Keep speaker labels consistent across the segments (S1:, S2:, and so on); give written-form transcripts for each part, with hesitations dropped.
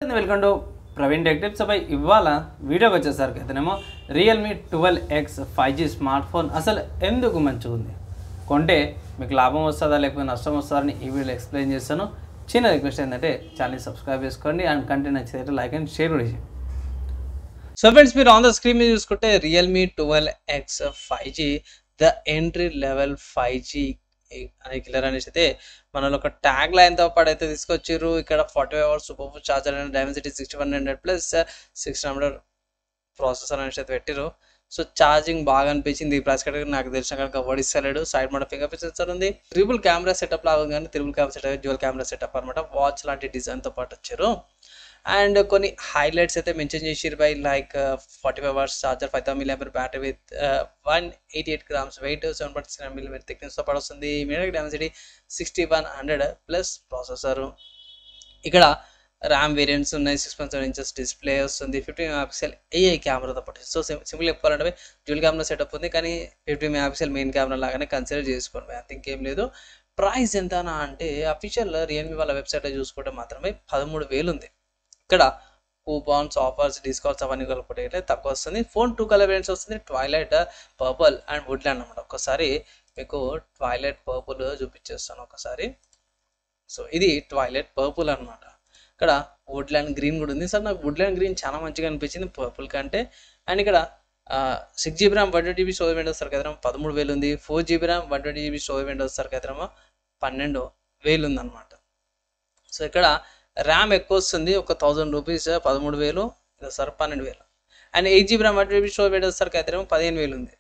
S1: నమస్తే welcome to Praveen tech tips. పై ఇవాళ వీడియోకి వచ్చేసరికి అయితేనేమో Realme 12X 5G smart phone అసలు ఎందుకు మంచిగా ఉంది, కొంటే మీకు లాభం వస్తుందా లేకపోతే నష్టం వస్తుందా అని ఈ వీడియోలో ఎక్స్ప్లెయిన్ చేస్తాను. చిన్న రిక్వెస్ట్ ఏంటంటే ఛానల్ని సబ్స్క్రైబ్ చేసుకోండి అండ్ కంటెంట్ నచ్చితే లైక్ అండ్ షేర్ కూడా చేయండి. సో ఫ్రెండ్స్, మీరు ఆన్ ద స్క్రీన్ మీద చూసుకుంటే Realme 12X 5G the entry level 5G అనే కిల్లర్ అనేసి అయితే మనలో ఒక ట్యాగ్ లైన్తో పాటు అయితే తీసుకొచ్చారు. ఇక్కడ 45 hours super charger and Dimensity 6100 plus 600 processor అనేసి అయితే పెట్టారు. సో ఛార్జింగ్ బాగా అనిపించింది. ఈ ప్రైస్ కేటగిరీ నాకు తెలిసిన కనుక ఓడిస్తలేడు. సైడ్ మన ఫింగర్ ప్రింట్ సెన్సార్ ఉంది. ట్రిపుల్ కెమెరా సెటప్ లాగా ఉంది, కానీ triple camera setup dual camera setup అనమాట. వాచ్ లాంటి డిజైన్తో పాటు వచ్చారు. అండ్ కొన్ని హైలైట్స్ అయితే మెన్షన్ చేసిరు by like 45 hours charger, 5000 mAh battery with 188 grams weight, 7.6 mm థిక్నెస్తో పాటు వస్తుంది. మీడియా డెన్సిటీ 6100 ప్లస్ ప్రాసెసర్. ఇక్కడ ర్యామ్ వేరియంట్స్ ఉన్నాయి. 6.7 inches డిస్ప్లే వస్తుంది. 50 MP AI కెమెరాతో పాటు. సో సింపుల్ చెప్పాలంటే డ్యూయల్ కెమెరా సెటప్ ఉంది, కానీ 50 MP మెయిన్ కెమెరా లాగానే కన్సిడర్ చేసుకోండి, అంత ఇంకేం లేదు. ప్రైస్ ఎంత అంటే అఫీషియల్ రియల్మీ వాళ్ళ వెబ్సైట్లో చూసుకుంటే మాత్రమే 13,000 ఉంది. ఇక్కడ కూపాన్స్, ఆఫర్స్, డిస్కౌంట్స్ అవన్నీ కలుపుకుంటే అయితే తక్కువ వస్తుంది. ఫోన్ 2 కలర్ వేరియంట్స్ వస్తుంది, ట్వైలైట్, పర్పుల్ అండ్ వుడ్లాండ్ అనమాట. ఒకసారి మీకు ట్వైలైట్ పర్పుల్ చూపించేస్తాను ఒకసారి. సో ఇది ట్వైలైట్ పర్పుల్ అనమాట. ఇక్కడ వుడ్లాండ్ గ్రీన్ కూడా ఉంది. సార్ నాకు వుడ్లాండ్ గ్రీన్ చాలా మంచిగా అనిపించింది పర్పుల్ కంటే. అండ్ ఇక్కడ 6GB RAM 120GB storage variant వస్తారు కదా 13,000 ఉంది. 4GB RAM 120GB storage variant వస్తారు కదా 12,000 ఉందన్నమాట. సో ఇక్కడ ర్యామ్ ఎక్కువ వస్తుంది, ఒక 1000 రూపీస్ 13,000, ఇది sir 12,000. And 8GB RAM 120GB storage variant వస్తారు కదా 15,000 ఉంది.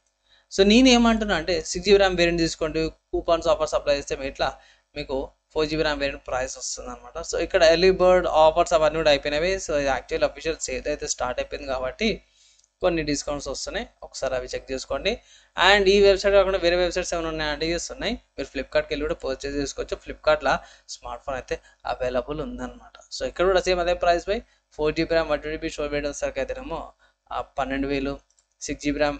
S1: సో నేను ఏమంటున్నా అంటే 6GB RAM వేరియంట్ తీసుకోండి, కూపాన్స్ ఆఫర్స్ అప్లై చేస్తే ఇట్లా మీకు 4GB RAM వేరియంట్ ప్రైస్ వస్తుంది అనమాట. సో ఇక్కడ ఎర్లీ బర్డ్ ఆఫర్స్ అవన్నీ కూడా అయిపోయినవి. సో ఇది యాక్చువల్ అఫీషియల్ సేల్ అయితే స్టార్ట్ అయిపోయింది కాబట్టి కొన్ని డిస్కౌంట్స్ వస్తున్నాయి, ఒకసారి అవి చెక్ చేసుకోండి. అండ్ ఈ వెబ్సైట్ కాకుండా వేరే వెబ్సైట్స్ ఏమైనా ఉన్నాయంటే ఉన్నాయి. మీరు ఫ్లిప్కార్ట్కి వెళ్ళి కూడా పర్చేస్ చేసుకోవచ్చు. ఫ్లిప్కార్ట్లో స్మార్ట్ ఫోన్ అయితే అవైలబుల్ ఉందన్నమాట. సో ఇక్కడ కూడా సేమ్ అదే price by 4GB RAM 120GB storage variant సరికి అయితేనేమో 12,000, 6GB RAM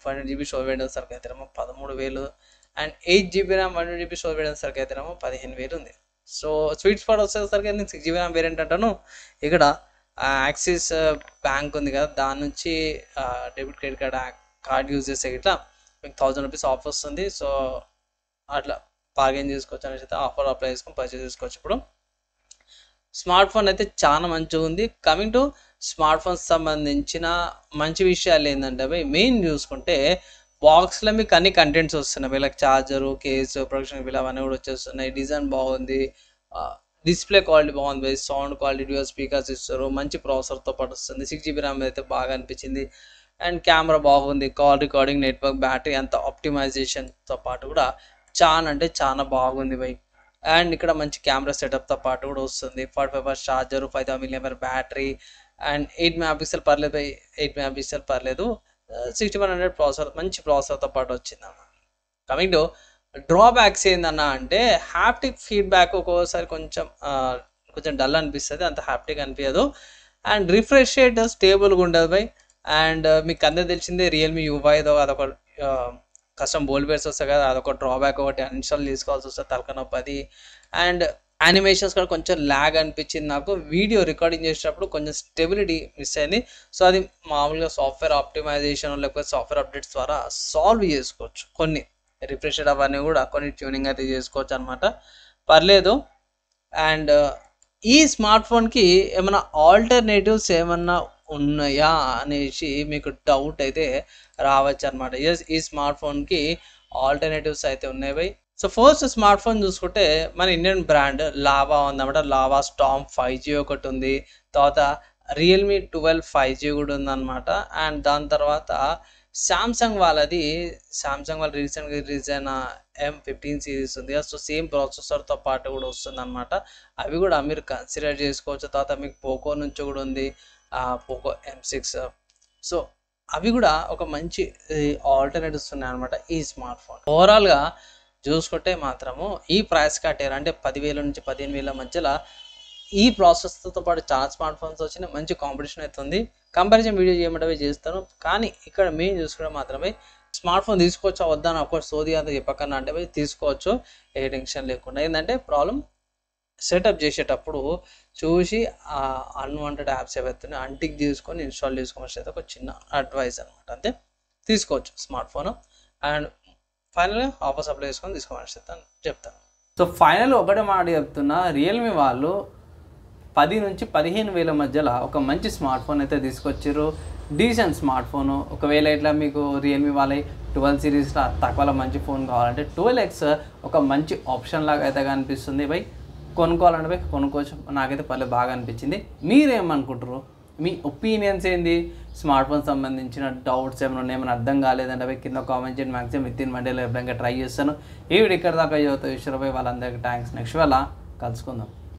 S1: 120GB storage variant సరికి అయితేనేమో 13,000 and 8GB RAM 120GB storage variant సరికి అయితేనేమో 15,000 ఉంది. సో స్వీట్ స్పాట్ వచ్చేసరికి నేను 6GB RAM వేరియంట్ అంటాను. ఇక్కడ యాక్సిస్ బ్యాంక్ ఉంది కదా, దాని నుంచి డెబిట్ క్రెడిట్ కార్డ్ యూజ్ చేస్తే ఇట్లా మీకు 1000 రూపీస్ ఆఫ్ వస్తుంది. సో అట్లా బార్గెన్ చేసుకోవచ్చు అనేసి అయితే ఆఫర్ అప్లై చేసుకొని పర్చేస్ చేసుకోవచ్చు. ఇప్పుడు స్మార్ట్ ఫోన్ అయితే చాలా మంచిగా ఉంది. కమింగ్ టు స్మార్ట్ ఫోన్స్ సంబంధించిన మంచి విషయాలు ఏంటంటే మెయిన్ చూసుకుంటే బాక్స్లో మీకు అన్ని కంటెంట్స్ వస్తున్నాయి, like charger, case, production bill అవన్నీ కూడా వచ్చేస్తున్నాయి. డిజైన్ బాగుంది, డిస్ప్లే క్వాలిటీ బాగుంది, సౌండ్ క్వాలిటీ, డ్యూయల్ స్పీకర్స్ ఇస్తారు, మంచి ప్రాసెసర్తో పాటు వస్తుంది. 6GB RAM అయితే బాగా అనిపించింది. అండ్ కెమెరా బాగుంది, కాల్ రికార్డింగ్, నెట్వర్క్, బ్యాటరీ అంత ఆప్టిమైజేషన్తో పాటు కూడా చాలా అంటే చాలా బాగుంది బై. అండ్ ఇక్కడ మంచి కెమెరా సెటప్తో పాటు కూడా వస్తుంది. 45 hours charger, 5000 mAh battery and 8 MP పర్లేదు బై, 8 MP పర్లేదు. 6100 ప్రాసెసర్, మంచి ప్రాసెసర్తో పాటు వచ్చింది అన్న. కమింగ్ టు డ్రాబ్యాక్స్ ఏందన్నా అంటే హ్యాప్టిక్ ఫీడ్బ్యాక్ ఒక్కోసారి కొంచెం డల్ అనిపిస్తుంది, అంత హ్యాప్టిక్ అనిపించదు. అండ్ రిఫ్రెష్ రేట్ స్టేబుల్గా ఉండదు బై. అండ్ మీకు అందరూ తెలిసిందే రియల్మీ UI అదొక కస్టమ్ బోల్డ్ బేర్స్ వస్తాయి కదా, అదొక డ్రాబ్యాక్, ఒకటి అన్ఇన్స్టాల్ చేసుకోవాల్సి వస్తుంది, తలకనొప్పది. అండ్ యానిమేషన్స్ కూడా కొంచెం ల్యాగ్ అనిపించింది నాకు. వీడియో రికార్డింగ్ చేసేటప్పుడు కొంచెం స్టెబిలిటీ మిస్ అయింది. సో అది మామూలుగా సాఫ్ట్వేర్ ఆప్టిమైజేషన్ లేకపోతే సాఫ్ట్వేర్ అప్డేట్స్ ద్వారా సాల్వ్ చేసుకోవచ్చు. కొన్ని రిఫ్రెష్ అవన్నీ కూడా కొన్ని ట్యూనింగ్ అయితే చేసుకోవచ్చు అనమాట, పర్లేదు. అండ్ ఈ స్మార్ట్ ఫోన్కి ఏమైనా ఆల్టర్నేటివ్స్ ఏమన్నా ఉన్నాయా అనేసి మీకు డౌట్ అయితే రావచ్చు అనమాట. ఈ స్మార్ట్ ఫోన్కి ఆల్టర్నేటివ్స్ అయితే ఉన్నాయి by. So first smart phone చూసుకుంటే మన ఇండియన్ బ్రాండ్ లావా ఉందన్నమాట. లావా స్టామ్ 5G ఒకటి ఉంది, తర్వాత రియల్మీ 12 5G కూడా ఉందన్నమాట. అండ్ దాని తర్వాత సామ్సంగ్ వాళ్ళది, సామ్సంగ్ వాళ్ళు రీసెంట్గా రిలీజ్ అయిన M15 సిరీస్ ఉంది. సో సేమ్ ప్రాసెసర్తో పాటు కూడా వస్తుంది అనమాట. అవి కూడా మీరు కన్సిడర్ చేసుకోవచ్చు. తర్వాత మీకు పోకో నుంచి కూడా ఉంది, పోకో M6. సో అవి కూడా ఒక మంచి ఆల్టర్నేటివ్స్ ఉన్నాయి అనమాట ఈ స్మార్ట్ ఫోన్. ఓవరాల్గా చూసుకుంటే మాత్రము ఈ ప్రైస్ కట్టారు అంటే 10,000 నుంచి 15,000 మధ్యలో ఈ ప్రాసెస్తో పాటు చాలా స్మార్ట్ ఫోన్స్ వచ్చిన మంచి కాంపిటీషన్ అవుతుంది. కంపారిజన్ వీడియో చేయమంటే చేస్తాను, కానీ ఇక్కడ మేము చూసుకుంటే మాత్రమే స్మార్ట్ ఫోన్ తీసుకోవచ్చా వద్దా అని ఒక సోది అంతా చెప్పకన్నా అంటే తీసుకోవచ్చు, ఏ టెన్షన్ లేకుండా. ఏంటంటే ప్రాబ్లం సెటప్ చేసేటప్పుడు చూసి అన్వాంటెడ్ యాప్స్ ఏవైతే అన్టిక్ చేసుకొని ఇన్స్టాల్ చేసుకోవచ్చు అయితే ఒక చిన్న అడ్వైస్ అనమాట. అంతే, తీసుకోవచ్చు స్మార్ట్ ఫోన్. అండ్ ఫైనల్గా ఆఫర్స్ అప్లై చేసుకొని తీసుకోమని చెప్తాను. సో ఫైనల్ ఒకటే మాట చెప్తున్నా, రియల్మీ వాళ్ళు 10 నుంచి 15 వేల మధ్యలో ఒక మంచి స్మార్ట్ ఫోన్ అయితే తీసుకొచ్చారు. Decent smart phone. ఒకవేళ ఇట్లా మీకు రియల్మీ వాళ్ళ 12 సిరీస్లో తక్కువలో మంచి ఫోన్ కావాలంటే 12X ఒక మంచి ఆప్షన్ లాగా అయితే కనిపిస్తుంది. బై కొనుక్కోవాలంటే బై కొనుక్కోవచ్చు. నాకైతే పర్లేదు, బాగా అనిపించింది. మీరేమనుకుంటారు? మీ ఒపీనియన్స్ ఏంది? స్మార్ట్ ఫోన్ సంబంధించిన డౌట్స్ ఏమైనా అర్థం కాలేదంటే బై కింద కామెంట్ చేయండి. మ్యాక్సిమం వితిన్ మండేలో ఎప్పుడైనా ట్రై చేస్తాను. ఈ వీడియో ఇక్కడ దాకా యువత విషయంపై వాళ్ళందరికీ థ్యాంక్స్. నెక్స్ట్ వల్ల కలుసుకుందాం.